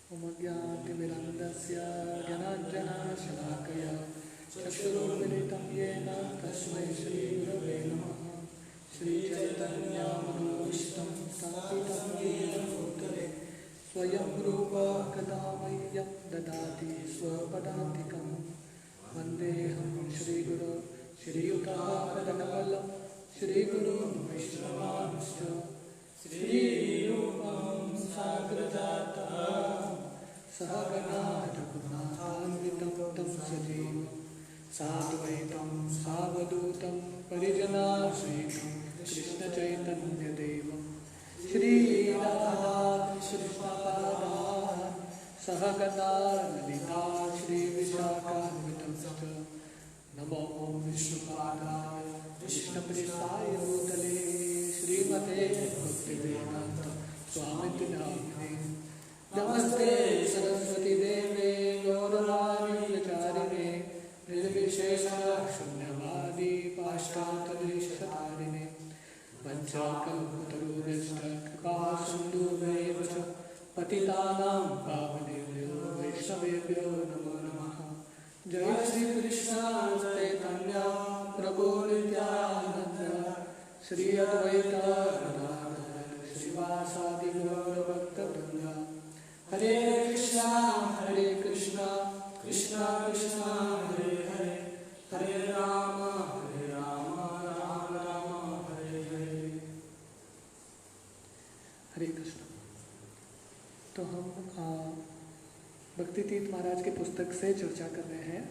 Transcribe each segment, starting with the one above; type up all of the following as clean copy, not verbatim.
उमज्ञातिमिरन्दस्य ज्ञानाञ्जनशलाकया चक्षुरुन्मिलितं येन तस्मै श्रीगुरवे नमः। श्रीचैतन्यमनोभीष्टं स्थापितं येन भूतले स्वयं रूपः कदा मह्यं ददाति स्वपदान्तिकं। वन्देऽहं श्रीगुरो श्रीयुतापदकमलं श्रीगुरुं वैष्णवांश्च श्रीरूपं साग्रजातः सहगणा रघुनाथान्वितं तं सजीवं साद्वैतं सावधूतं परिजनाश्रीतं कृष्णचैतन्यदेवं श्रीराधाकृष्णपादान् सहगणा ललिता श्रीविशाखान्वितं च नमो विष्णुपादाय कृष्णप्रेष्ठाय भूतले श्रीमते भक्तिवेदान्त स्वामिति नामिने। नमस्ते सरस्वती देवे गौरवाणी प्रचारिणे निर्विशेष शून्यवादी पाश्चात्यदेशतारिणे वंशाकल्पतरुभ्यश्च कृपा सिन्धुभ्येव च पतितानां पावनेभ्यो वैष्णवेभ्यो नमो नमः। जय श्री कृष्ण चैतन्य प्रभु नित्यानंद श्री अद्वैत गदाधर श्रीवासादि गौर भक्तवृंद। हरे कृष्णा कृष्णा कृष्णा हरे हरे, हरे राम राम राम हरे हरे। हरे कृष्ण। तो हम भक्तितीर्थ महाराज के पुस्तक से चर्चा कर रहे हैं।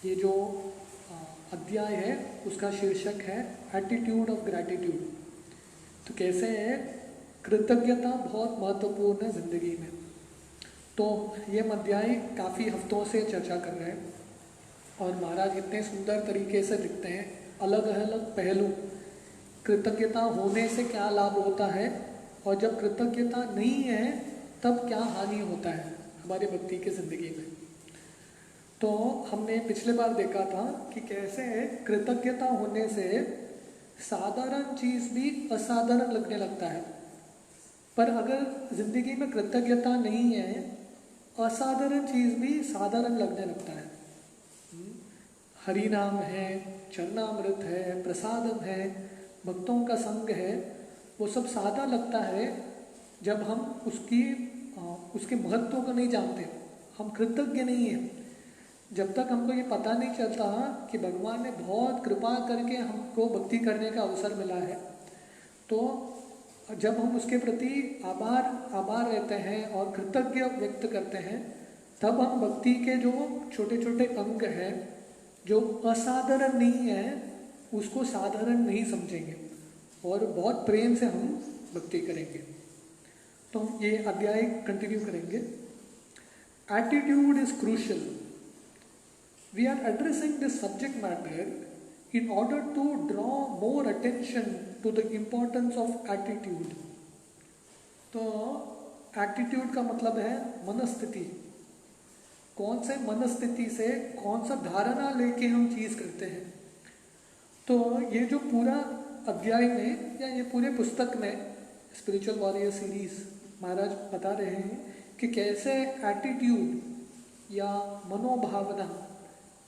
ये जो अध्याय है उसका शीर्षक है एटीट्यूड ऑफ ग्रैटिट्यूड। तो कैसे है कृतज्ञता बहुत महत्वपूर्ण है जिंदगी में। तो ये अध्याय काफ़ी हफ्तों से चर्चा कर रहे हैं और महाराज इतने सुंदर तरीके से लिखते हैं अलग अलग पहलू, कृतज्ञता होने से क्या लाभ होता है और जब कृतज्ञता नहीं है तब क्या हानि होता है हमारे भक्ति की ज़िंदगी में। तो हमने पिछले बार देखा था कि कैसे कृतज्ञता होने से साधारण चीज़ भी असाधारण लगने लगता है, पर अगर ज़िंदगी में कृतज्ञता नहीं है असाधारण चीज़ भी साधारण लगने लगता है। हरि नाम है, चरणामृत है, प्रसादम है, भक्तों का संग है, वो सब सादा लगता है जब हम उसके महत्व को नहीं जानते, हम कृतज्ञ नहीं हैं। जब तक हमको ये पता नहीं चलता कि भगवान ने बहुत कृपा करके हमको भक्ति करने का अवसर मिला है, तो जब हम उसके प्रति आभार रहते हैं और कृतज्ञ व्यक्त करते हैं, तब हम भक्ति के जो छोटे छोटे अंग हैं जो असाधारण नहीं है उसको साधारण नहीं समझेंगे और बहुत प्रेम से हम भक्ति करेंगे। तो हम ये अध्याय कंटिन्यू करेंगे। Attitude is crucial. We are addressing this subject matter in order to draw more attention to the importance of attitude। तो एटीट्यूड का मतलब है मनस्थिति। कौन से मनस्थिति से कौन सा धारणा लेके हम चीज़ करते हैं। तो ये जो पूरा अध्याय में या ये पूरे पुस्तक में स्पिरिचुअल वॉरियर सीरीज महाराज बता रहे हैं कि कैसे एटीट्यूड या मनोभावना,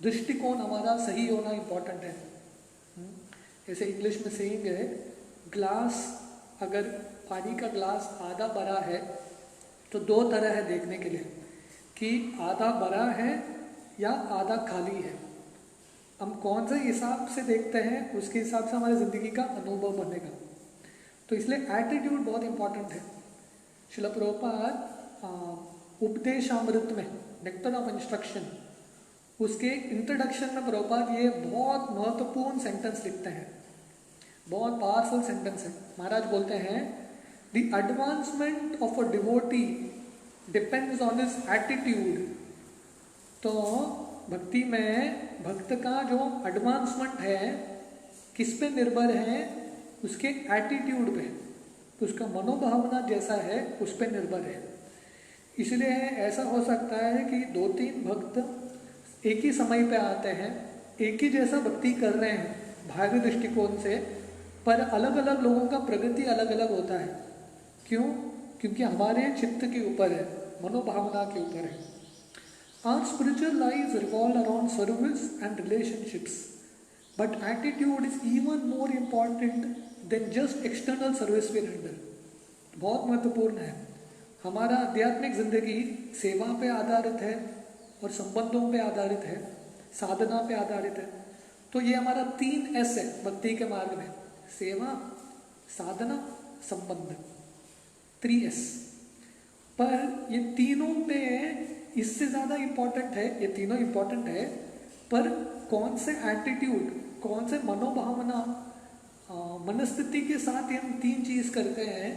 दृष्टिकोण हमारा सही होना इम्पोर्टेंट है। जैसे इंग्लिश में सेइंग है, ग्लास, अगर पानी का ग्लास आधा भरा है तो दो तरह है देखने के लिए कि आधा भरा है या आधा खाली है। हम कौन से हिसाब से देखते हैं उसके हिसाब से हमारी ज़िंदगी का अनुभव बनेगा। तो इसलिए एटीट्यूड बहुत इम्पोर्टेंट है। श्रील प्रभुपाद उपदेशामृत में नेक्टर ऑफ इंस्ट्रक्शन उसके इंट्रोडक्शन में प्रभुपाद ये बहुत महत्वपूर्ण सेंटेंस लिखते हैं, बहुत पावरफुल सेंटेंस है। महाराज बोलते हैं the advancement of a devotee depends on his attitude. तो भक्ति में भक्त का जो एडवांसमेंट है किस पे निर्भर है, उसके एटीट्यूड पे, उसका मनोभावना जैसा है उस पे निर्भर है। इसलिए ऐसा हो सकता है कि दो तीन भक्त एक ही समय पे आते हैं, एक ही जैसा भक्ति कर रहे हैं बाहरी दृष्टिकोण से, पर अलग अलग लोगों का प्रगति अलग अलग होता है। क्यों? क्योंकि हमारे चित्त के ऊपर है, मनोभावना के ऊपर है। Our spiritual lives revolve around service and relationships, but attitude is even more important than just external service we render. बहुत महत्वपूर्ण है। हमारा आध्यात्मिक जिंदगी सेवा पे आधारित है और संबंधों पे आधारित है, साधना पे आधारित है। तो ये हमारा 3 S है भक्ति के मार्ग में, सेवा, साधना, संबंध, 3S। पर ये तीनों पे इससे ज़्यादा इम्पोर्टेंट है, ये तीनों इम्पोर्टेंट है, पर कौन से एटीट्यूड, कौन से मनोभावना, मनस्थिति के साथ हम 3 चीज़ करते हैं,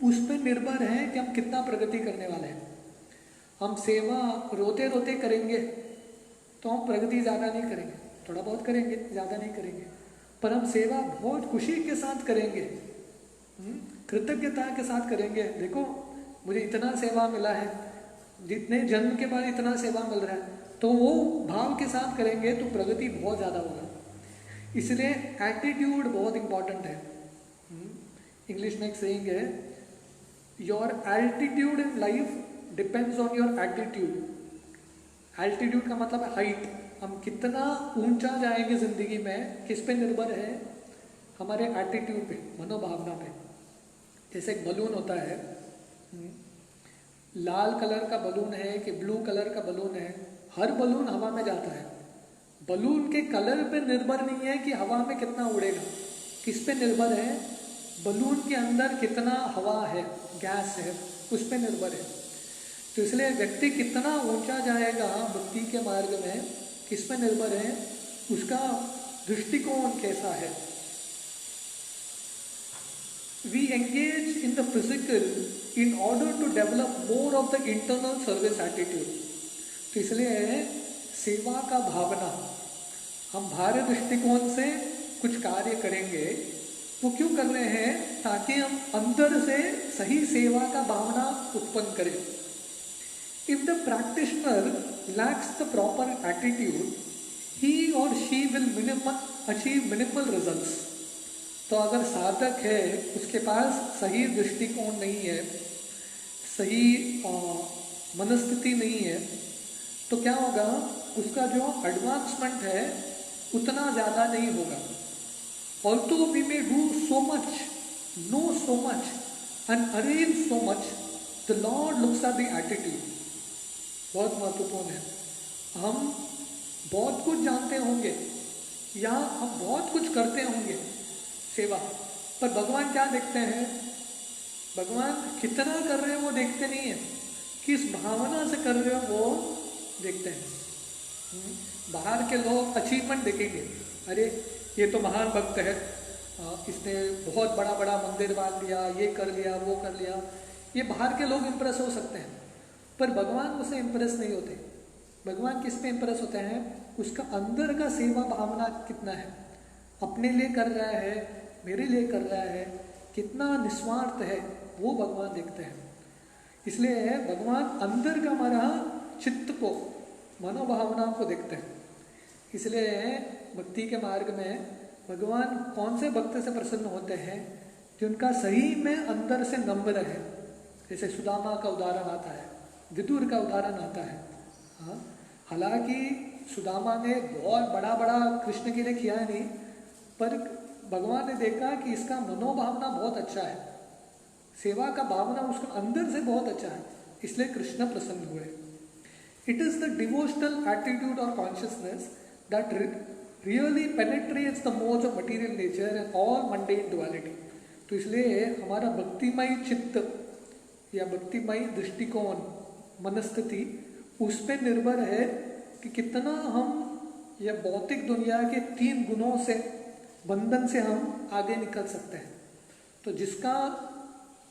उस पर निर्भर है कि हम कितना प्रगति करने वाले हैं। हम सेवा रोते रोते करेंगे तो हम प्रगति ज़्यादा नहीं करेंगे, थोड़ा बहुत करेंगे, ज़्यादा नहीं करेंगे। पर हम सेवा बहुत खुशी के साथ करेंगे, कृतज्ञता के साथ करेंगे, देखो मुझे इतना सेवा मिला है, जितने जन्म के बाद इतना सेवा मिल रहा है, तो वो भाव के साथ करेंगे तो प्रगति बहुत ज़्यादा होगा। इसलिए एटीट्यूड बहुत इम्पॉर्टेंट है। इंग्लिश में एक सेइंग है, your altitude in life depends on your attitude. Altitude का मतलब है हाइट, हम कितना ऊंचा जाएंगे जिंदगी में, किस पे निर्भर है, हमारे एटीट्यूड पे, मनोभावना पे। जैसे एक बलून होता है, लाल कलर का बलून है कि ब्लू कलर का बलून है, हर बलून हवा में जाता है। बलून के कलर पे निर्भर नहीं है कि हवा में कितना उड़ेगा, किस पे निर्भर है, बलून के अंदर कितना हवा है, गैस है, उस पे निर्भर है। तो इसलिए व्यक्ति कितना ऊंचा जाएगा भक्ति के मार्ग में, किस पे निर्भर है, उसका दृष्टिकोण कैसा है। We engage in the physical in order to develop more of the internal service attitude. तो इसलिए सेवा का भावना, हम बाहरी दृष्टिकोण से कुछ कार्य करेंगे, वो क्यों कर रहे हैं, ताकि हम अंदर से सही सेवा का भावना उत्पन्न करें। If the practitioner lacks the proper attitude, he or she will achieve minimal results. तो अगर साधक है, उसके पास सही दृष्टिकोण नहीं है, सही मनस्थिति नहीं है, तो क्या होगा, उसका जो एडवांसमेंट है उतना ज़्यादा नहीं होगा। Although we may do so much, know so much and arrange so much, the Lord looks at the attitude. बहुत महत्वपूर्ण है। हम बहुत कुछ जानते होंगे या हम बहुत कुछ करते होंगे सेवा, पर भगवान क्या देखते हैं, भगवान कितना कर रहे हो वो देखते नहीं है, किस भावना से कर रहे हो वो देखते हैं। बाहर के लोग अचीवमेंट देखेंगे, अरे ये तो महान भक्त है, इसने बहुत बड़ा बड़ा मंदिर बांध लिया, ये कर लिया, वो कर लिया, ये बाहर के लोग इम्प्रेस हो सकते हैं, पर भगवान उससे इम्प्रेस नहीं होते। भगवान किस पे इम्प्रेस होते हैं, उसका अंदर का सेवा भावना कितना है, अपने लिए कर रहा है, मेरे लिए कर रहा है, कितना निस्वार्थ है, वो भगवान देखते हैं। इसलिए भगवान अंदर का हमारा चित्त को, मनोभावना को देखते हैं। इसलिए भक्ति के मार्ग में भगवान कौन से भक्त से प्रसन्न होते हैं, जिनका सही में अंदर से नम्र है। जैसे सुदामा का उदाहरण आता है, विदुर का उदाहरण आता है। हाँ, हालांकि सुदामा ने बहुत बड़ा बड़ा कृष्ण के लिए किया नहीं, पर भगवान ने देखा कि इसका मनोभावना बहुत अच्छा है, सेवा का भावना उसका अंदर से बहुत अच्छा है, इसलिए कृष्ण प्रसन्न हुए। It is the devotional attitude और consciousness that really penetrates the modes of material nature and all mundane duality. तो इसलिए हमारा भक्तिमय चित्त या भक्तिमय दृष्टिकोण, मनस्थिति, उस पर निर्भर है कि कितना हम यह भौतिक दुनिया के 3 गुणों से, बंधन से हम आगे निकल सकते हैं। तो जिसका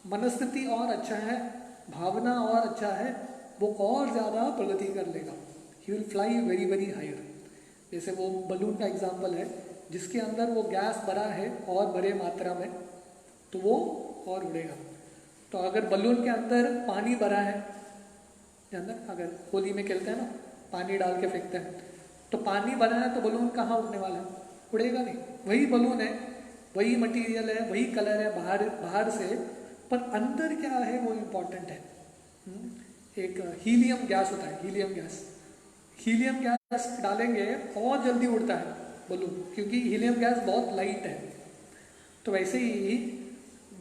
मनस्थिति और अच्छा है, भावना और अच्छा है, वो और ज़्यादा प्रगति कर लेगा। He will fly very very higher. जैसे वो बलून का एग्जाम्पल है, जिसके अंदर वो गैस भरा है और बड़े मात्रा में, तो वो और उड़ेगा। तो अगर बलून के अंदर पानी भरा है, अंदर अगर होली में खेलते हैं ना, पानी डाल के फेंकते हैं, तो पानी भरा है तो बलून कहाँ उड़ने वाला है, उड़ेगा नहीं। वही बलून है, वही मटेरियल है, वही कलर है बाहर से, पर अंदर क्या है वो इम्पोर्टेंट है। एक हीलियम गैस होता है, हीलियम गैस डालेंगे और जल्दी उड़ता है बलून, क्योंकि हीलियम गैस बहुत लाइट है। तो वैसे ही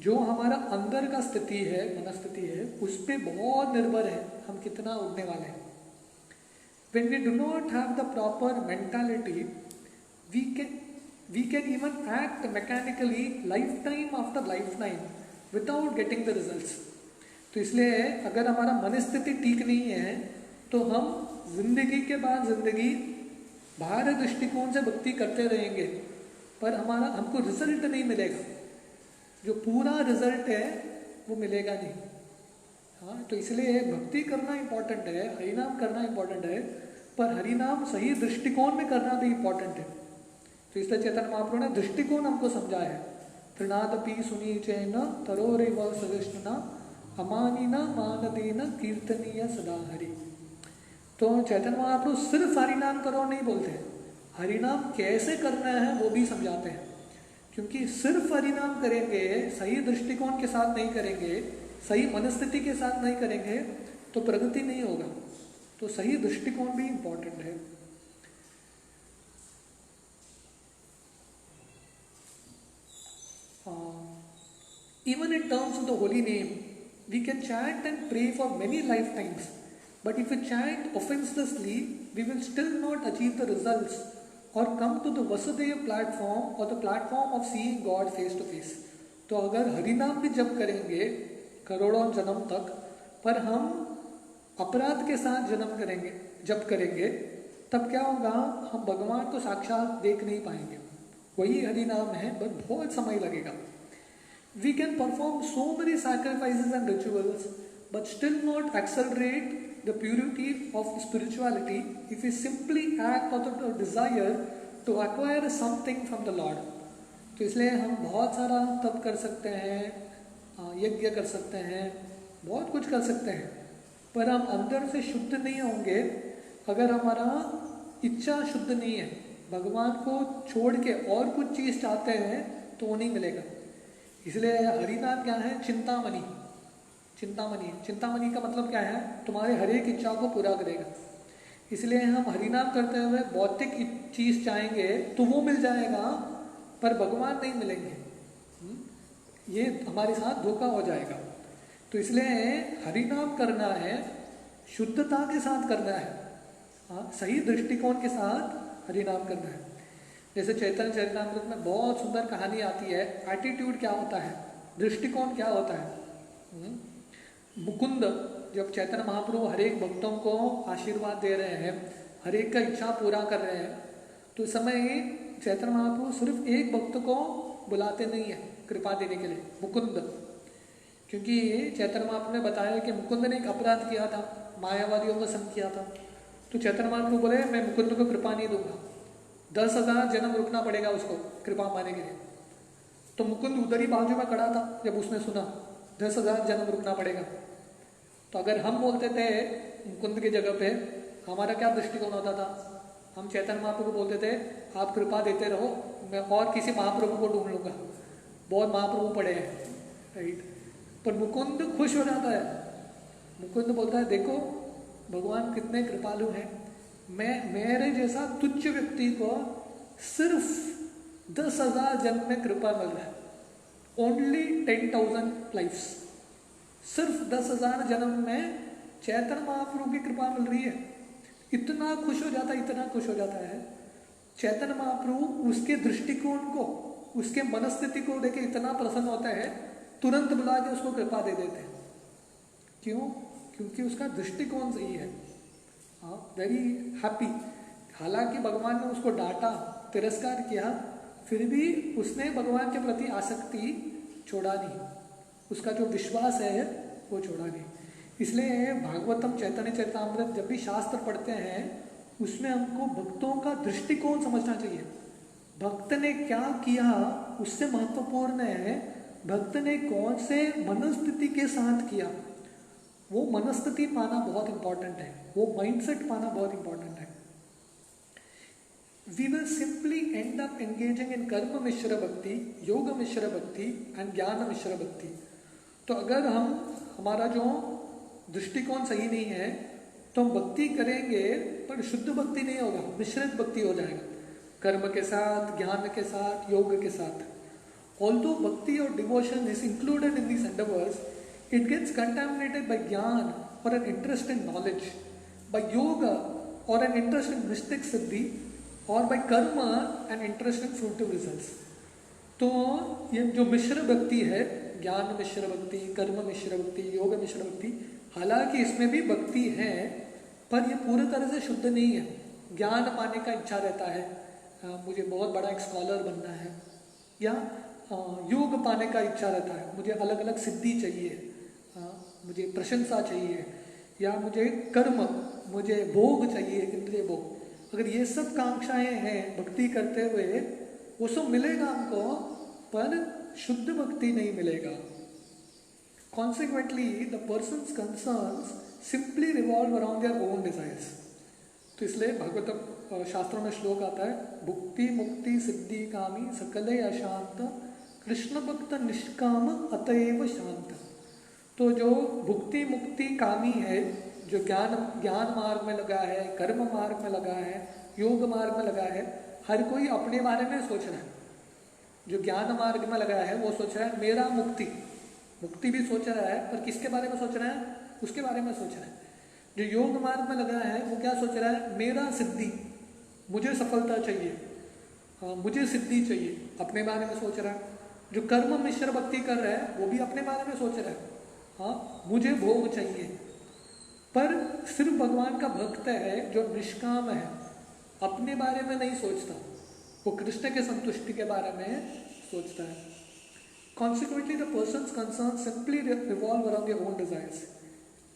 जो हमारा अंदर का स्थिति है, मनस्थिति है, उस पर बहुत निर्भर है हम कितना उड़ने वाले हैं। When we do not have the proper mentality, we can even act mechanically lifetime after lifetime without getting the results. तो इसलिए अगर हमारा मनस्थिति ठीक नहीं है तो हम जिंदगी के बाद जिंदगी बाहर दृष्टिकोण से भक्ति करते रहेंगे, पर हमको रिजल्ट नहीं मिलेगा, जो पूरा रिजल्ट है वो मिलेगा नहीं। हाँ, तो इसलिए भक्ति करना इम्पोर्टेंट है, हरिनाम करना इम्पोर्टेंट है, पर हरिनाम सही दृष्टिकोण में करना भी इम्पोर्टेंट है। तो इसलिए चैतन्य महाप्रभु ने दृष्टिकोण हमको समझाया है। त्रिनादपि सुनी चैन तरोरेव सविष्णुना अमानिना मानदेन कीर्तनीय सदा हरि। तो चैतन्य महाप्रभु सिर्फ हरिनाम करो नहीं बोलते, हरिनाम कैसे करना है वो भी समझाते हैं। क्योंकि सिर्फ हरिनाम करेंगे, सही दृष्टिकोण के साथ नहीं करेंगे, सही मनस्थिति के साथ नहीं करेंगे तो प्रगति नहीं होगा। तो सही दृष्टिकोण भी इम्पोर्टेंट है। Even in terms of the holy name, we can chant and pray for many lifetimes, but if we chant offenselessly, we will still not achieve the results or come to the Vasudeva platform or the platform of seeing God face to face. तो अगर हरिनाम भी जप करेंगे करोड़ों जन्म तक, पर हम अपराध के साथ जप करेंगे, तब क्या होगा, हम भगवान को साक्षात देख नहीं पाएंगे। वही हरिनाम है, पर बहुत समय लगेगा। We can perform so many sacrifices and rituals, but still not accelerate the purity of spirituality if we simply act out of the desire to acquire something from the Lord. तो इसलिए हम बहुत सारा तप कर सकते हैं, यज्ञ कर सकते हैं, बहुत कुछ कर सकते हैं, पर हम अंदर से शुद्ध नहीं होंगे अगर हमारा इच्छा शुद्ध नहीं है। भगवान को छोड़ के और कुछ चीज़ चाहते हैं तो वो नहीं मिलेगा। इसलिए हरिनाम क्या है, चिंतामणि। चिंतामणि का मतलब क्या है, तुम्हारे हर एक इच्छा को पूरा करेगा। इसलिए हम हरिनाम करते हुए भौतिक चीज़ चाहेंगे तो वो मिल जाएगा, पर भगवान नहीं मिलेंगे, ये हमारे साथ धोखा हो जाएगा। तो इसलिए हरिनाम करना है, शुद्धता के साथ करना है, सही दृष्टिकोण के साथ हरिनाम करना है। जैसे चैतन्य चरितामृत में बहुत सुंदर कहानी आती है, एटीट्यूड क्या होता है, दृष्टिकोण क्या होता है। मुकुंद, जब चैतन्य महाप्रभु हर एक भक्तों को आशीर्वाद दे रहे हैं, हर एक का इच्छा पूरा कर रहे हैं, तो इस समय चैतन्य महाप्रभु सिर्फ एक भक्त को बुलाते नहीं है कृपा देने के लिए, मुकुंद। क्योंकि चैतन्य महाप्रभु ने बताया कि मुकुंद ने एक अपराध किया था, मायावादियों का संग किया था। तो चैतन्य महाप्रभु बोले मैं मुकुंद को कृपा नहीं दूंगा, 10,000 जन्म रुकना पड़ेगा उसको कृपा पाने के लिए। तो मुकुंद उधर ही बाजू में खड़ा था, जब उसने सुना 10,000 जन्म रुकना पड़ेगा। तो अगर हम बोलते थे मुकुंद की जगह पे, हमारा क्या दृष्टिकोण होता था, हम चैतन्य महाप्रभु को बोलते थे आप कृपा देते रहो, मैं और किसी महाप्रभु को ढूंढ लूँगा, बहुत महाप्रभु पड़े हैं, राइट। पर मुकुंद खुश हो जाता है, मुकुंद बोलता है देखो भगवान कितने कृपालु हैं, मेरे जैसा तुच्छ व्यक्ति को सिर्फ 10,000 जन्म में कृपा मिल रहा है, ओनली 10,000 लाइफ्स, सिर्फ 10,000 जन्म में चैतन्य महाप्रभु की कृपा मिल रही है। इतना खुश हो जाता है, इतना खुश हो जाता है चैतन्य महाप्रभु, उसके दृष्टिकोण को, उसके मनस्थिति को देखे इतना प्रसन्न होता है, तुरंत बुला के उसको कृपा दे देते हैं। क्यों? क्योंकि उसका दृष्टिकोण सही है। Very happy. हालांकि भगवान ने उसको डांटा, तिरस्कार किया, फिर भी उसने भगवान के प्रति आसक्ति छोड़ा नहीं, उसका जो विश्वास है वो छोड़ा नहीं। इसलिए भागवतम, चैतन्य चरितामृत जब भी शास्त्र पढ़ते हैं उसमें हमको भक्तों का दृष्टिकोण समझना चाहिए। भक्त ने क्या किया उससे महत्वपूर्ण है भक्त ने कौन से मनस्थिति के साथ किया। वो मनस्थिति पाना बहुत इंपॉर्टेंट है, वो माइंडसेट पाना बहुत इंपॉर्टेंट है। We will simply end up engaging in कर्म मिश्र भक्ति, योग मिश्र भक्ति and ज्ञान मिश्र भक्ति। तो अगर हमारा जो दृष्टिकोण सही नहीं है तो हम भक्ति करेंगे पर शुद्ध भक्ति नहीं होगा, मिश्रित भक्ति हो जाएगा, कर्म के साथ, ज्ञान के साथ, योग के साथ. Although bhakti or devotion is included in these endeavors, it gets contaminated by jnana or an interest in knowledge, by yoga or an interest in mystic siddhi, or by karma and interest in fruitive results. तो ये जो मिश्र भक्ति है, ज्ञान मिश्र भक्ति, कर्म मिश्र भक्ति, योग मिश्र भक्ति, हालांकि इसमें भी भक्ति है पर ये पूरी तरह से शुद्ध नहीं है. ज्ञान पाने का इच्छा रहता है, मुझे बहुत बड़ा एक स्कॉलर बनना है, या योग पाने का इच्छा रहता है, मुझे अलग अलग सिद्धि चाहिए, मुझे प्रशंसा चाहिए, या मुझे कर्म, मुझे भोग चाहिए, इंद्रिय भोग. अगर ये सब कांक्षाएं हैं भक्ति करते हुए, वो सब मिलेगा हमको पर शुद्ध भक्ति नहीं मिलेगा. Consequently, the person's concerns simply revolve around their own desires. तो इसलिए भागवत शास्त्रों में श्लोक आता है, भुक्ति मुक्ति सिद्धि कामी सकले अशांत कृष्ण भक्त निष्काम अतएव शांत. तो जो भुक्ति मुक्ति कामी है, जो ज्ञान मार्ग में लगा है, कर्म मार्ग में लगा है, योग मार्ग में लगा है, हर कोई अपने बारे में सोच रहा है. जो ज्ञान मार्ग में लगा है वो सोच रहा है मेरा मुक्ति भी सोच रहा है, पर किसके बारे में सोच रहा है? उसके बारे में सोच रहा है. जो योग मार्ग में लगा है वो क्या सोच रहा है? मेरा सिद्धि, मुझे सफलता चाहिए, मुझे सिद्धि चाहिए, अपने बारे में सोच रहा है. जो कर्म मिश्र भक्ति कर रहा है वो भी अपने बारे में सोच रहा है, हाँ मुझे भोग चाहिए. पर सिर्फ भगवान का भक्त है जो निष्काम है, अपने बारे में नहीं सोचता, वो कृष्ण के संतुष्टि के बारे में सोचता है. Consequently, the person's concerns simply revolve around their own desires.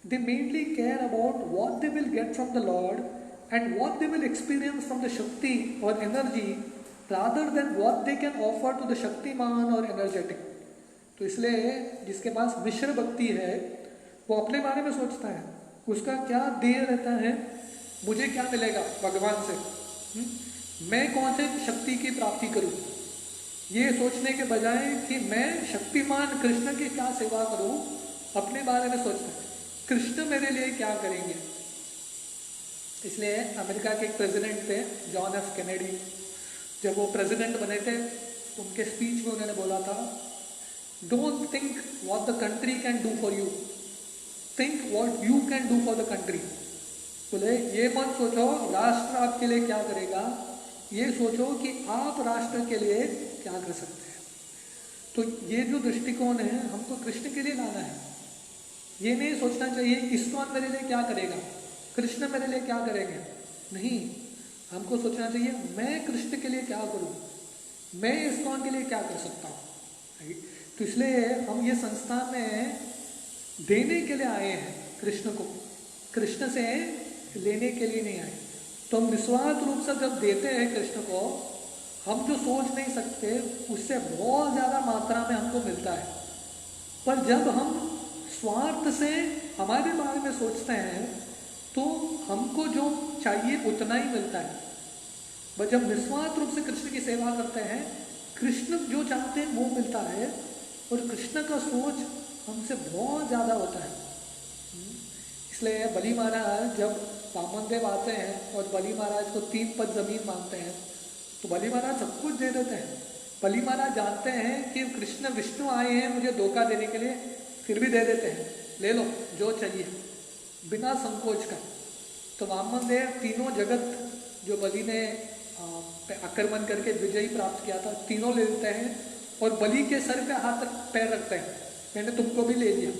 They mainly care about what they will get from the Lord and what they will experience from the Shakti or energy rather than what they can offer to the Shaktiman or energetic. तो इसलिए जिसके पास मिश्र भक्ति है वो अपने बारे में सोचता है, उसका क्या देह रहता है, मुझे क्या मिलेगा भगवान से, मैं कौन से शक्ति की प्राप्ति करूं, ये सोचने के बजाय कि मैं शक्तिमान कृष्ण की क्या सेवा करूं, अपने बारे में सोचता है कृष्ण मेरे लिए क्या करेंगे. इसलिए अमेरिका के एक प्रेसिडेंट थे, जॉन एफ कैनेडी, जब वो प्रेसिडेंट बने थे तो उनके स्पीच में उन्होंने बोला था, don't think what the country can do for you, think what you can do for the country. बोले ये मत सोचो राष्ट्र आपके लिए क्या करेगा, ये सोचो कि आप राष्ट्र के लिए क्या कर सकते हैं. तो ये जो दृष्टिकोण है हमको कृष्ण के लिए लाना है. ये नहीं सोचना चाहिए इस्कॉन मेरे लिए क्या करेगा, कृष्ण मेरे लिए क्या करेंगे, नहीं, हमको सोचना चाहिए मैं कृष्ण के लिए क्या करूं, मैं इस्कॉन के लिए क्या कर सकता हूं. तो इसलिए हम ये संस्था में देने के लिए आए हैं कृष्ण को, कृष्ण से लेने के लिए नहीं आए. तो हम निस्वार्थ रूप से जब देते हैं कृष्ण को, हम जो सोच नहीं सकते उससे बहुत ज़्यादा मात्रा में हमको मिलता है. पर जब हम स्वार्थ से हमारे बारे में सोचते हैं तो हमको जो चाहिए उतना ही मिलता है. पर जब निस्वार्थ रूप से कृष्ण की सेवा करते हैं, कृष्ण जो चाहते हैं वो मिलता है, और कृष्ण का सोच हमसे बहुत ज़्यादा होता है. इसलिए बलि महाराज जब वामनदेव आते हैं और बलि महाराज को 3 पद जमीन मांगते हैं तो बलि महाराज सब कुछ दे देते हैं. बलि महाराज जानते हैं कि कृष्ण विष्णु आए हैं मुझे धोखा देने के लिए, फिर भी दे देते हैं, ले लो जो चाहिए बिना संकोच का. तो वामनदेव तीनों जगत जो बलि ने आक्रमण करके विजयी प्राप्त किया था, तीनों ले लेते हैं और बलि के सर पे हाथ पैर रखते हैं, मैंने तुमको भी ले लिया.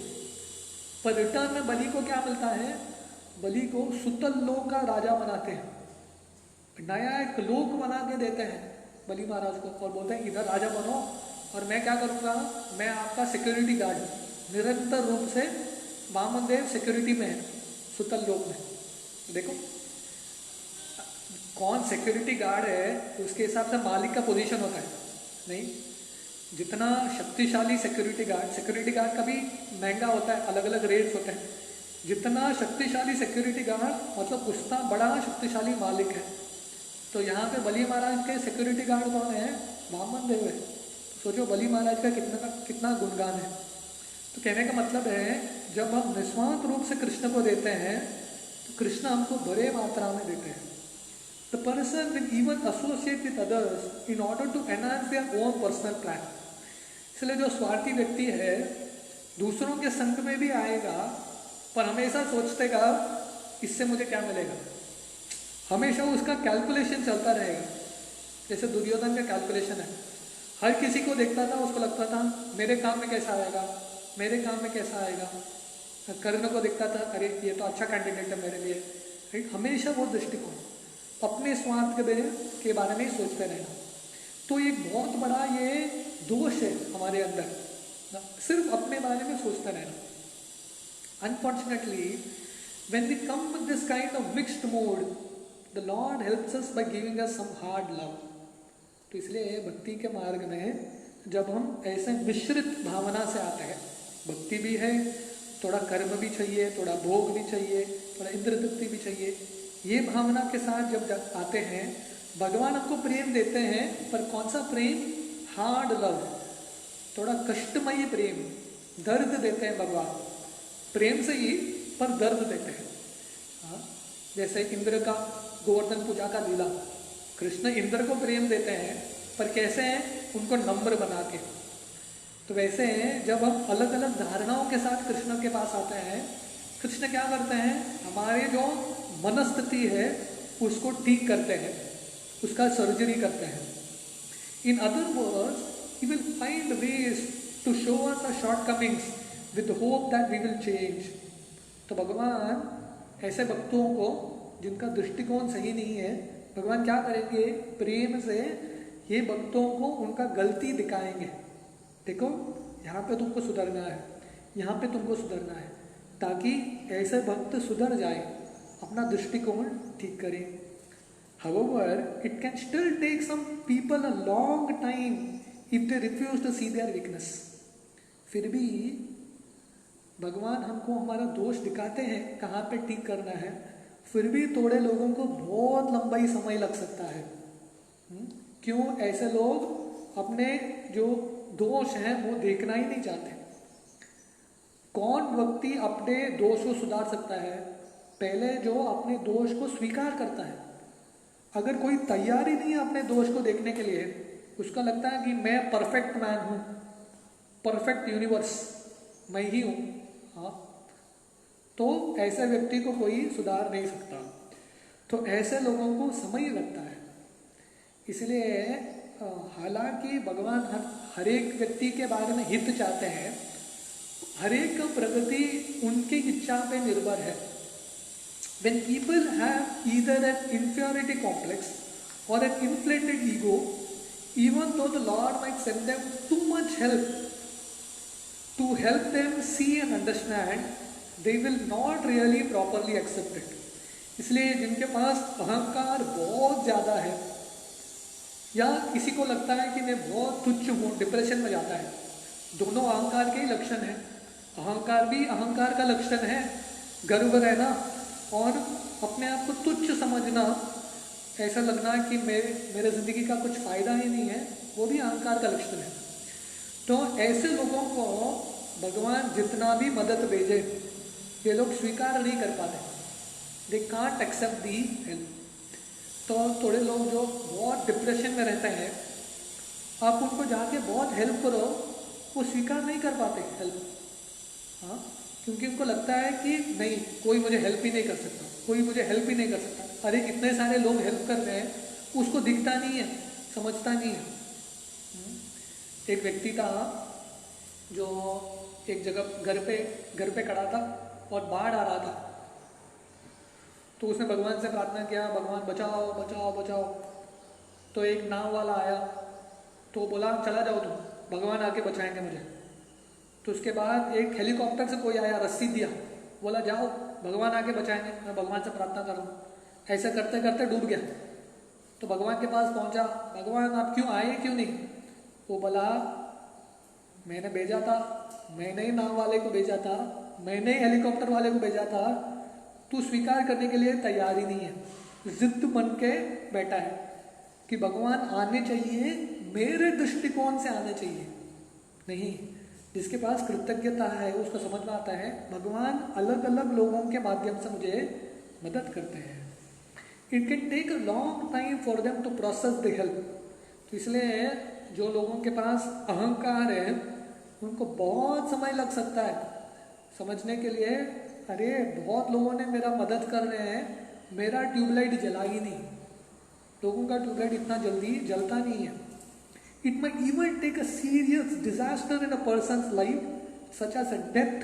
पर रिटर्न में बलि को क्या मिलता है, बलि को सुतल लोक का राजा बनाते हैं, नया एक लोक बना के देते हैं बलि महाराज को, और बोलते हैं इधर राजा बनो और मैं क्या करूँगा, मैं आपका सिक्योरिटी गार्ड. निरंतर रूप से वामनदेव सिक्योरिटी में है सुतल लोक में. देखो कौन सिक्योरिटी गार्ड है उसके हिसाब से मालिक का पोजीशन होता है. नहीं, जितना शक्तिशाली सिक्योरिटी गार्ड का भी महंगा होता है, अलग अलग रेट्स होते हैं. जितना शक्तिशाली सिक्योरिटी गार्ड मतलब उतना बड़ा शक्तिशाली मालिक है. तो यहाँ पे बलि महाराज के सिक्योरिटी गार्ड कौन है, वामनदेव है. सोचो बलि महाराज का कितना गुणगान है. तो कहने का मतलब है जब हम निस्वार्थ रूप से कृष्ण को देते हैं तो कृष्ण हमको बड़े मात्रा में देते हैं. The person will even associate with others in order to enhance their own personal plan. इसलिए जो स्वार्थी व्यक्ति है दूसरों के संग में भी आएगा पर हमेशा सोचतेगा इससे मुझे क्या मिलेगा. हमेशा उसका कैलकुलेशन चलता रहेगा. जैसे दुर्योधन का कैलकुलेशन है, हर किसी को देखता था, उसको लगता था मेरे काम में कैसा आएगा, मेरे काम में कैसा आएगा. कर्ण को देखता था, अरे ये तो अच्छा कैंडिडेट है मेरे लिए. राइट, हमेशा वो दृष्टिकोण अपने स्वार्थ के बारे में ही सोचते रहना. तो एक बहुत बड़ा ये दोष है हमारे अंदर, सिर्फ अपने बारे में सोचते रहना. Unfortunately, when we come with this kind of mixed mode, the Lord helps us by giving us some hard love. तो इसलिए भक्ति के मार्ग में जब हम ऐसे मिश्रित भावना से आते हैं, भक्ति भी है, थोड़ा कर्म भी चाहिए, थोड़ा भोग भी चाहिए, थोड़ा इंद्र तृप्ति भी चाहिए, ये भावना के साथ जब आते हैं भगवान हमको प्रेम देते हैं. पर कौन सा प्रेम? हार्ड लव, थोड़ा कष्टमयी प्रेम, दर्द देते हैं भगवान. प्रेम से ही पर दर्द देते हैं. हाँ, जैसे इंद्र का गोवर्धन पूजा का लीला, कृष्ण इंद्र को प्रेम देते हैं पर कैसे हैं? उनको नम्र बना के. तो वैसे हैं जब हम अलग अलग धारणाओं के साथ कृष्ण के पास आते हैं, कृष्ण क्या करते हैं? हमारे जो मनस्थिति है उसको ठीक करते हैं, उसका सर्जरी करते हैं. In other words, he will find ways to show us our shortcomings with the hope that we will change. तो भगवान ऐसे भक्तों को जिनका दृष्टिकोण सही नहीं है, भगवान क्या करेंगे? प्रेम से ये भक्तों को उनका गलती दिखाएंगे. देखो यहाँ पे तुमको सुधरना है, यहाँ पे तुमको सुधरना है, ताकि ऐसे भक्त सुधर जाए, अपना दृष्टिकोण ठीक करें. However, it can still take some people a long time if they refuse to see their weakness. फिर भी भगवान हमको हमारा दोष दिखाते हैं कहाँ पे ठीक करना है, फिर भी थोड़े लोगों को बहुत लंबा ही समय लग सकता है. क्यों? ऐसे लोग अपने जो दोष हैं वो देखना ही नहीं चाहते. कौन व्यक्ति अपने दोष को सुधार सकता है? पहले जो अपने दोष को स्वीकार करता है. अगर कोई तैयार ही नहीं है अपने दोष को देखने के लिए, उसका लगता है कि मैं परफेक्ट मैन हूँ, परफेक्ट यूनिवर्स मैं ही हूँ, हाँ, तो ऐसे व्यक्ति को कोई सुधार नहीं सकता. तो ऐसे लोगों को समय लगता है. इसलिए हालांकि भगवान हर एक व्यक्ति के बारे में हित चाहते हैं, हर एक का प्रगति उनकी इच्छा पे निर्भर है. When people have either an inferiority complex or an inflated ego, even though the Lord might send them too much help to help them see and understand, they will not really properly accept it. इसलिए जिनके पास अहंकार बहुत ज़्यादा है या किसी को लगता है कि मैं बहुत तुच्छ हूँ, डिप्रेशन में जाता है, दोनों अहंकार के ही लक्षण हैं. अहंकार भी अहंकार का लक्षण है, गर्व रहना और अपने आप को तुच्छ समझना, ऐसा लगना कि मेरे ज़िंदगी का कुछ फ़ायदा ही नहीं है, वो भी अहंकार का लक्षण है. तो ऐसे लोगों को भगवान जितना भी मदद भेजे, ये लोग स्वीकार नहीं कर पाते. They can't accept the help. तो थोड़े लोग जो बहुत डिप्रेशन में रहते हैं, आप उनको जाके बहुत हेल्प करो, वो स्वीकार नहीं कर पाते हेल्प. हाँ, क्योंकि उनको लगता है कि नहीं, कोई मुझे हेल्प ही नहीं कर सकता, कोई मुझे हेल्प ही नहीं कर सकता. अरे इतने सारे लोग हेल्प कर रहे हैं, उसको दिखता नहीं है, समझता नहीं है. एक व्यक्ति था जो एक जगह घर पे खड़ा था और बाढ़ आ रहा था. तो उसने भगवान से प्रार्थना किया, भगवान बचाओ बचाओ बचाओ. तो एक नाव वाला आया, तो बोला चला जाओ तुम, भगवान आके बचाएंगे मुझे. तो उसके बाद एक हेलीकॉप्टर से कोई आया, रस्सी दिया, बोला जाओ भगवान आके बचाएंगे, मैं भगवान से प्रार्थना कर रहा हूँ. ऐसे करते करते डूब गया. तो भगवान के पास पहुँचा, भगवान आप क्यों आए, क्यों नहीं? वो बोला मैंने भेजा था, मैंने ही नाव वाले को भेजा था, मैंने ही हेलीकॉप्टर वाले को भेजा था, तू स्वीकार करने के लिए तैयार ही नहीं है, जिद बन के बैठा है कि भगवान आने चाहिए, मेरे दृष्टिकोण से आने चाहिए. नहीं, जिसके पास कृतज्ञता है उसको समझ में आता है भगवान अलग अलग लोगों के माध्यम से मुझे मदद करते हैं। It can take a long time for them to process the help. तो इसलिए जो लोगों के पास अहंकार है उनको बहुत समय लग सकता है समझने के लिए, अरे बहुत लोगों ने मेरा मदद कर रहे हैं, मेरा ट्यूबलाइट जला ही नहीं। लोगों का ट्यूबलाइट इतना जल्दी जलता नहीं है। It might even take a serious disaster in a person's life, such as a death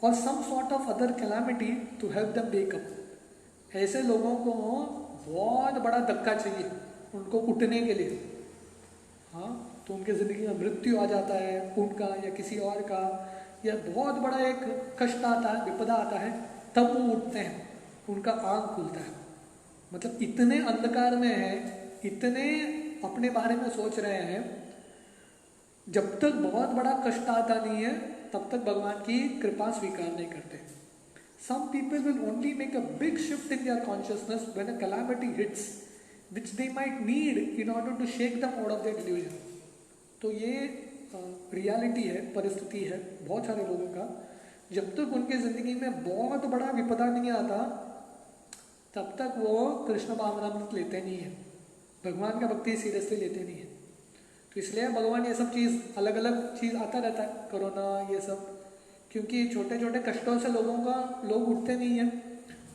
or some sort of other calamity, to help them wake up. ऐसे लोगों को बहुत बड़ा धक्का चाहिए उनको उठने के लिए। हाँ, तो उनके ज़िंदगी में मृत्यु आ जाता है उनका या किसी और का, या बहुत बड़ा एक कष्ट आता है, विपदा आता है, तब वो उठते हैं, उनका आँख खुलता है। मतलब इतने अंधकार में है, इतने अपने बारे में सोच रहे हैं, जब तक बहुत बड़ा कष्ट आता नहीं है तब तक भगवान की कृपा स्वीकार नहीं करते। Some people will only make a big shift in their consciousness when a calamity hits, which they might need in order to shake them out of their delusion. तो ये रियलिटी है, परिस्थिति है बहुत सारे लोगों का। जब तक उनके ज़िंदगी में बहुत बड़ा विपदा नहीं आता तब तक वो कृष्ण भावनामृत लेते नहीं है, भगवान का भक्ति सीरियसली लेते नहीं है। तो इसलिए भगवान ये सब चीज़ अलग अलग चीज़ आता रहता है, कोरोना ये सब, क्योंकि छोटे छोटे कष्टों से लोग उठते नहीं हैं।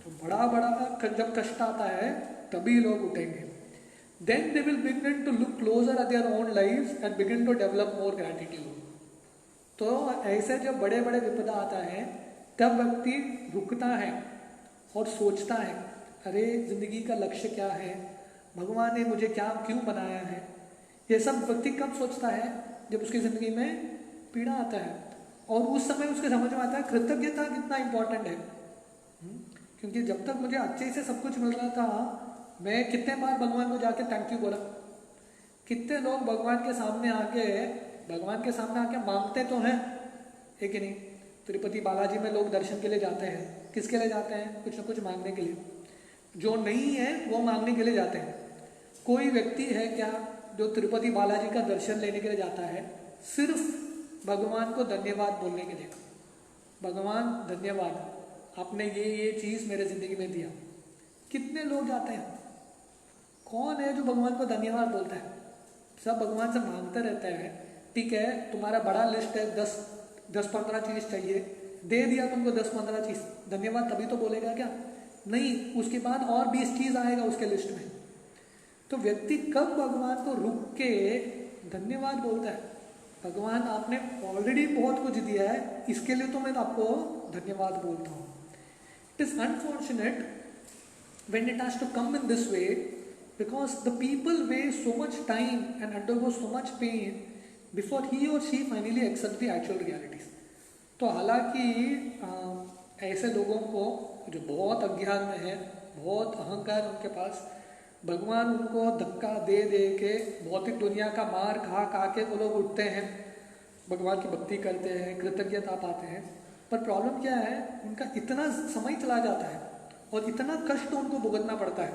तो बड़ा बड़ा जब कष्ट आता है तभी लोग उठेंगे। Then they will begin to look closer at their own lives and begin to develop more gratitude. तो ऐसे जब बड़े बड़े विपदा आता है तब व्यक्ति रुकता है और सोचता है, अरे जिंदगी का लक्ष्य क्या है, भगवान ने मुझे क्यों बनाया है। ये सब व्यक्ति कब सोचता है, जब उसकी ज़िंदगी में पीड़ा आता है, और उस समय उसके समझ में आता है कृतज्ञता कितना इम्पोर्टेंट है। क्योंकि जब तक मुझे अच्छे से सब कुछ मिल रहा था, मैं कितने बार भगवान को जाके थैंक यू बोला। कितने लोग भगवान के सामने आके मांगते तो हैं, है कि नहीं। तिरुपति बालाजी में लोग दर्शन के लिए जाते हैं, किसके लिए जाते हैं, कुछ ना कुछ मांगने के लिए। जो नहीं है वो मांगने के लिए जाते हैं। कोई व्यक्ति है क्या जो तिरुपति बालाजी का दर्शन लेने के लिए जाता है सिर्फ भगवान को धन्यवाद बोलने के लिए, भगवान धन्यवाद, आपने ये चीज़ मेरे ज़िंदगी में दिया। कितने लोग जाते हैं, कौन है जो भगवान को धन्यवाद बोलता है। सब भगवान से मांगते रहते हैं, ठीक है तुम्हारा बड़ा लिस्ट है, 10-15 चीज़ चाहिए, दे दिया तुमको 10-15 चीज़, धन्यवाद तभी तो बोलेगा क्या, नहीं, उसके बाद और 20 चीज़ आएगा उसके लिस्ट में। तो व्यक्ति कब भगवान को रुक के धन्यवाद बोलता है, भगवान आपने ऑलरेडी बहुत कुछ दिया है, इसके लिए तो मैं आपको धन्यवाद बोलता हूँ। It is unfortunate when it has to come in this way, because the people waste so much time and undergo so much pain before he or she finally accepts the actual realities. तो हालांकि ऐसे लोगों को जो बहुत अज्ञान में है, बहुत अहंकार उनके पास, भगवान उनको धक्का दे के भौतिक दुनिया का मार खा के वो लोग उठते हैं, भगवान की भक्ति करते हैं, कृतज्ञता पाते हैं। पर प्रॉब्लम क्या है, उनका इतना समय चला जाता है और इतना कष्ट उनको भुगतना पड़ता है,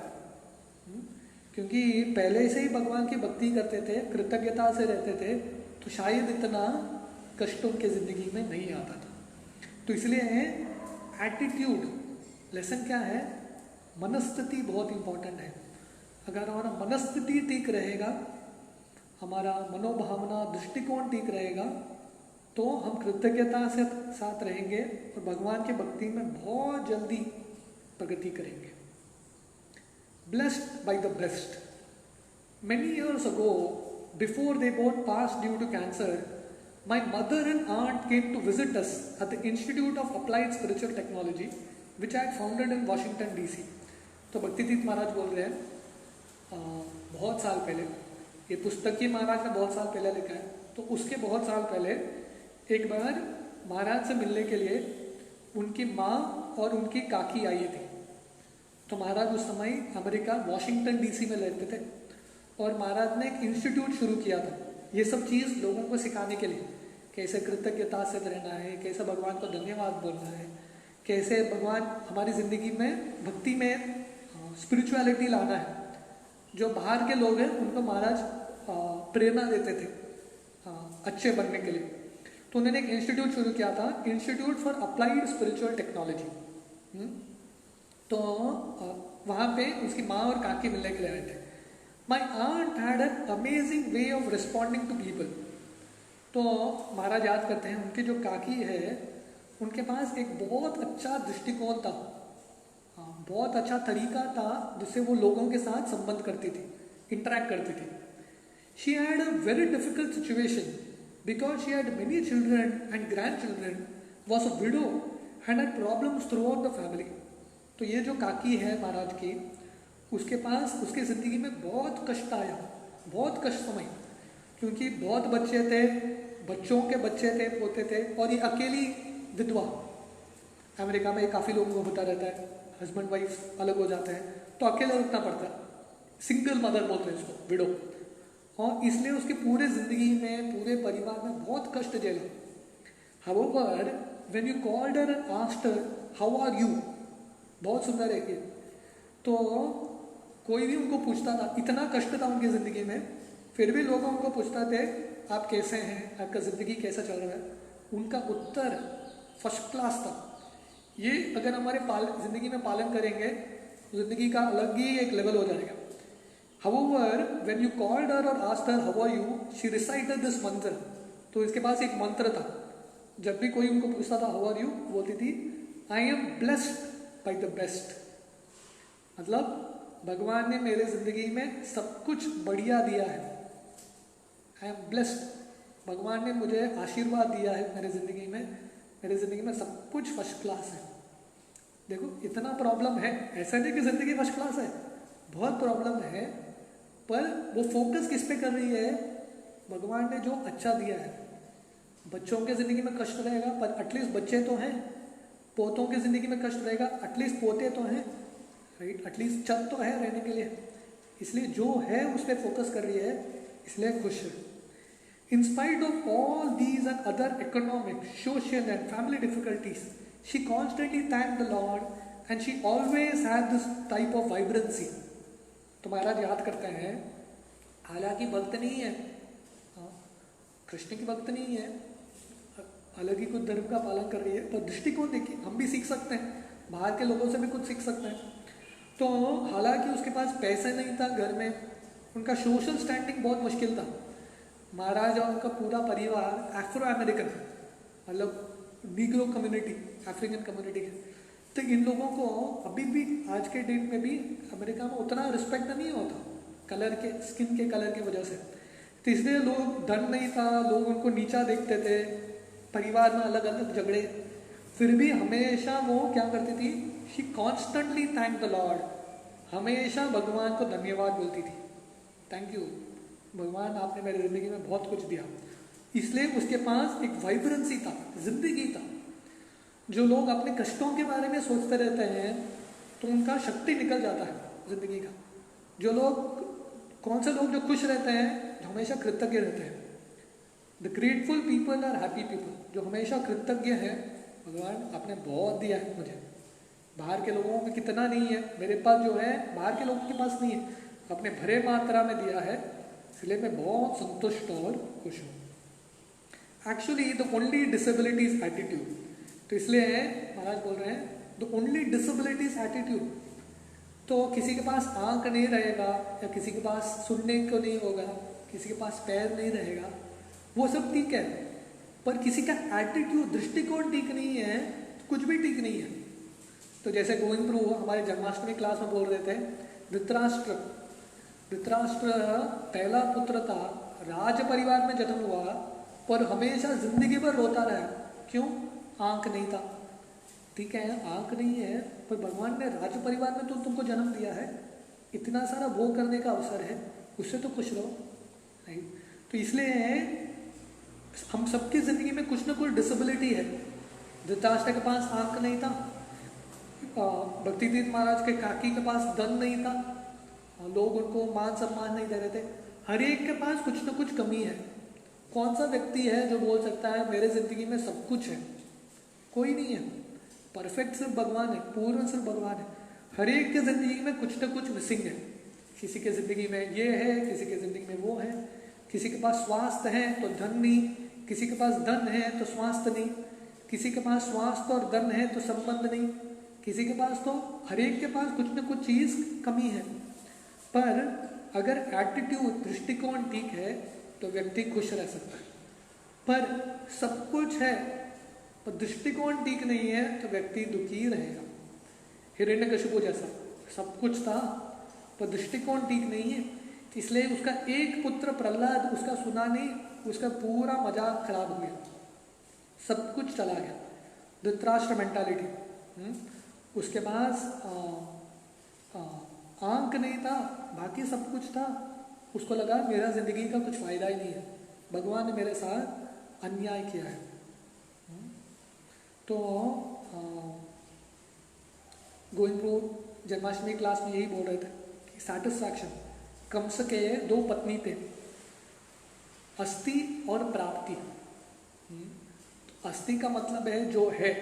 क्योंकि पहले से ही भगवान की भक्ति करते थे, कृतज्ञता से रहते थे, तो शायद इतना कष्ट उनके ज़िंदगी में नहीं आता था। तो इसलिए एटीट्यूड, लेसन क्या है, मनस्थिति बहुत इम्पोर्टेंट है। अगर हमारा मनस्थिति ठीक रहेगा, हमारा मनोभावना दृष्टिकोण ठीक रहेगा, तो हम कृतज्ञता से साथ रहेंगे और भगवान की भक्ति में बहुत जल्दी प्रगति करेंगे। Blessed by the blessed. Many years ago, before they both passed due to cancer, my mother and aunt came to visit us at the Institute of Applied Spiritual Technology, which I had founded in Washington DC. तो भक्तितीर्थ महाराज बोल रहे हैं, बहुत साल पहले, ये पुस्तक ही महाराज ने बहुत साल पहले लिखा है, तो उसके बहुत साल पहले एक बार महाराज से मिलने के लिए उनकी माँ और उनकी काकी आई थी। तो महाराज उस समय अमेरिका वॉशिंगटन डीसी में रहते थे और महाराज ने एक इंस्टीट्यूट शुरू किया था ये सब चीज़ लोगों को सिखाने के लिए, कैसे कृतज्ञता से रहना है, कैसे भगवान को धन्यवाद बोलना है, कैसे भगवान हमारी ज़िंदगी में भक्ति में स्पिरिचुअलिटी लाना है। जो बाहर के लोग हैं उनको महाराज प्रेरणा देते थे अच्छे बनने के लिए। तो उन्होंने एक इंस्टीट्यूट शुरू किया था, institute for applied spiritual technology. तो वहाँ पे उसकी माँ और काकी मिलने के लिए आए थे। My aunt had an amazing way of responding to people. तो महाराज याद करते हैं उनके जो काकी है उनके पास एक बहुत अच्छा दृष्टिकोण था, बहुत अच्छा तरीका था जिससे वो लोगों के साथ संबंध करती थी, इंटरेक्ट करती थी। She had a very difficult situation because she had many children and grand children, was a window and had problems through out the family. तो ये जो काकी है महाराज की, उसके पास उसकी ज़िंदगी में बहुत कष्ट आया, बहुत कष्ट समय, क्योंकि बहुत बच्चे थे, बच्चों के बच्चे थे, पोते थे, और ये अकेली विधवा। अमेरिका में काफ़ी लोगों को होता रहता है, हस्बैंड वाइफ अलग हो जाते हैं तो अकेला रुकना पड़ता है, सिंगल मदर बोलते हैं इसको, विडो। और इसलिए उसकी पूरे ज़िंदगी में, पूरे परिवार में बहुत कष्ट झेला। However when you called her and asked her how are you, बहुत सुंदर है ये। तो कोई भी उनको पूछता था, इतना कष्ट था उनकी ज़िंदगी में, फिर भी लोग उनको पूछते थे आप कैसे हैं, आपका ज़िंदगी कैसा चल रहा है, उनका उत्तर फर्स्ट क्लास था। ये अगर हमारे ज़िंदगी में पालन करेंगे ज़िंदगी का अलग ही एक लेवल हो जाएगा। However, when you called her or asked her how are you, she recited this mantra। तो इसके पास एक मंत्र था, जब भी कोई उनको पूछता था how are you, बोलती थी I am blessed by the best। मतलब भगवान ने मेरे ज़िंदगी में सब कुछ बढ़िया दिया है। I am blessed, भगवान ने मुझे आशीर्वाद दिया है मेरे ज़िंदगी में, मेरे ज़िंदगी में सब कुछ फर्स्ट क्लास है। देखो इतना प्रॉब्लम है, ऐसा नहीं कि ज़िंदगी फर्स्ट क्लास है, बहुत प्रॉब्लम है, पर वो फोकस किस पे कर रही है, भगवान ने जो अच्छा दिया है। बच्चों के ज़िंदगी में कष्ट रहेगा पर एटलीस्ट बच्चे तो हैं, पोतों की ज़िंदगी में कष्ट रहेगा एटलीस्ट पोते तो हैं, राइट, एटलीस्ट छत तो है रहने के लिए। इसलिए जो है उस पर फोकस कर रही है, इसलिए खुश है। In spite of all these and other economic, social and family difficulties, she constantly thanked the Lord and she always had this type of vibrancy। तो महाराज याद करते हैं, हालांकि भक्त नहीं है, कृष्ण की भक्त नहीं है, अलग ही कुछ धर्म का पालन कर रही है, पर दृष्टिकोण देखिए, हम भी सीख सकते हैं, बाहर के लोगों से भी कुछ सीख सकते हैं। तो हालांकि उसके पास पैसे नहीं था घर में, उनका सोशल स्टैंडिंग बहुत मुश्किल था। महाराज और उनका पूरा परिवार एफ्रो अमेरिकन, मतलब निग्रो कम्युनिटी, अफ्रीकन कम्युनिटी के, तो इन लोगों को अभी भी आज के डेट में भी अमेरिका में उतना रिस्पेक्ट नहीं होता कलर के, स्किन के कलर की वजह से। तो इसलिए लोग, धन नहीं था, लोग उनको नीचा देखते थे, परिवार में अलग अलग झगड़े, फिर भी हमेशा वो क्या करती थी, she constantly thank the Lord, हमेशा भगवान को धन्यवाद बोलती थी, थैंक यू भगवान, आपने मेरी ज़िंदगी में बहुत कुछ दिया। इसलिए उसके पास एक वाइब्रेंसी था, जिंदगी था। जो लोग अपने कष्टों के बारे में सोचते रहते हैं तो उनका शक्ति निकल जाता है जिंदगी का। जो लोग, कौन से लोग जो खुश रहते हैं, जो हमेशा कृतज्ञ रहते हैं, the grateful people are happy people, जो हमेशा कृतज्ञ हैं, भगवान आपने बहुत दिया है मुझे, बाहर के लोगों में कितना नहीं है, मेरे पास जो है बाहर के लोगों के पास नहीं है, आपने भरे मात्रा में दिया है, इसलिए मैं बहुत संतुष्ट और खुश हूँ। Actually the only disability is attitude. तो इसलिए महाराज बोल रहे हैं the only disability is attitude. तो किसी के पास आंख नहीं रहेगा, या किसी के पास सुनने को नहीं होगा, किसी के पास पैर नहीं रहेगा, वो सब ठीक है, पर किसी का एटीट्यूड, दृष्टिकोण ठीक नहीं है, तो कुछ भी ठीक नहीं है। तो जैसे गोविंद प्रभु हमारे जन्माष्टमी क्लास में बोल रहे थे, धृतराष्ट्र पहला पुत्र था, राज परिवार में जन्म हुआ, पर हमेशा जिंदगी भर रोता रहा। क्यों? आंख नहीं था। ठीक है, आंख नहीं है, पर भगवान ने राज परिवार में तो तुमको जन्म दिया है, इतना सारा भोग करने का अवसर है, उससे तो खुश रहो, राइट। तो इसलिए हम सबकी जिंदगी में कुछ ना कुछ डिसेबिलिटी है। धृतराष्ट्र के पास आंख नहीं था, भक्तितीर्थ महाराज के काकी के पास धन नहीं था, लोग उनको मान सम्मान नहीं दे रहे थे। हर एक के पास कुछ ना कुछ कमी है। कौन सा व्यक्ति है जो बोल सकता है मेरे जिंदगी में सब कुछ है? कोई नहीं है। परफेक्ट सिर्फ भगवान है, पूर्ण सिर्फ भगवान है। हर एक के जिंदगी में कुछ ना कुछ मिसिंग है। किसी के जिंदगी में ये है, किसी के जिंदगी में वो है, किसी के पास स्वास्थ्य है तो धन नहीं, किसी के पास धन है तो स्वास्थ्य नहीं, किसी के पास स्वास्थ्य और धन है तो संबंध नहीं, किसी के पास तो हर एक के पास कुछ न कुछ चीज़ कमी है। पर अगर एटीट्यूड दृष्टिकोण ठीक है तो व्यक्ति खुश रह सकता है। पर सब कुछ है पर दृष्टिकोण ठीक नहीं है तो व्यक्ति दुखी रहेगा। हिरण्यकशिपु जैसा सब कुछ था पर दृष्टिकोण ठीक नहीं है, इसलिए उसका एक पुत्र प्रहलाद उसका सुना नहीं, उसका पूरा मजाक खराब हो गया, सब कुछ चला गया। धृतराष्ट्र मेंटालिटी। उसके पास आंक नहीं था, बाकी सब कुछ था, उसको लगा मेरा जिंदगी का कुछ फायदा ही नहीं है, भगवान ने मेरे साथ अन्याय किया है। तो गोविंदपुर जन्माष्टमी क्लास में यही बोल रहे थे कि सेटिस्फैक्शन, कंस के 2 पत्नी थे, अस्थि और प्राप्ति। अस्थि का मतलब है जो है,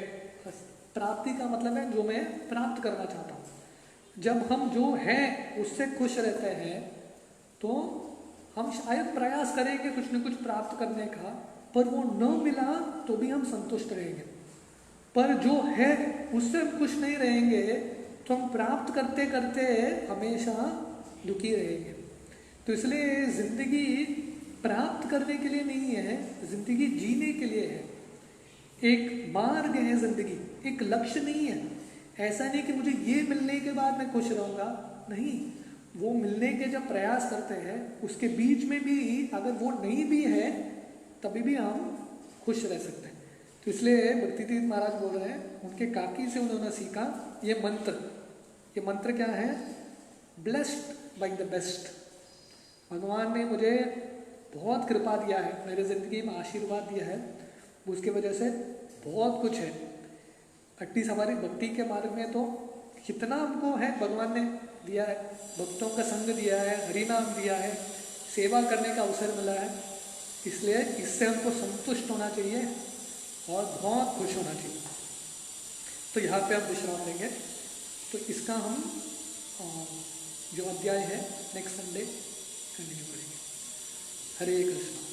प्राप्ति का मतलब है जो मैं प्राप्त करना चाहता हूँ। जब हम जो है उससे खुश रहते हैं तो हम शायद प्रयास करेंगे कुछ न कुछ प्राप्त करने का, पर वो न मिला तो भी हम संतुष्ट रहेंगे। पर जो है उससे हम खुश नहीं रहेंगे तो हम प्राप्त करते करते हमेशा दुखी रहेंगे। तो इसलिए जिंदगी प्राप्त करने के लिए नहीं है, जिंदगी जीने के लिए है। एक मार्ग है जिंदगी, एक लक्ष्य नहीं है। ऐसा नहीं कि मुझे ये मिलने के बाद मैं खुश रहूँगा, नहीं। वो मिलने के जब प्रयास करते हैं उसके बीच में भी अगर वो नहीं भी है तभी भी हम खुश रह सकते हैं। तो इसलिए भक्तितीर्थ महाराज बोल रहे हैं, उनके काकी से उन्होंने सीखा ये मंत्र क्या है? Blessed by the best. भगवान ने मुझे बहुत कृपा दिया है, मेरे ज़िंदगी में आशीर्वाद दिया है, उसकी वजह से बहुत कुछ है। एटलीस्ट हमारी भक्ति के मार्ग में तो कितना हमको है भगवान ने दिया है, भक्तों का संग दिया है, हरिनाम दिया है, सेवा करने का अवसर मिला है। इसलिए इससे हमको संतुष्ट होना चाहिए और बहुत खुश होना चाहिए। तो यहाँ पे हम विश्राम लेंगे। तो इसका हम जो अध्याय है नेक्स्ट संडे कंटिन्यू करेंगे। हरे कृष्ण।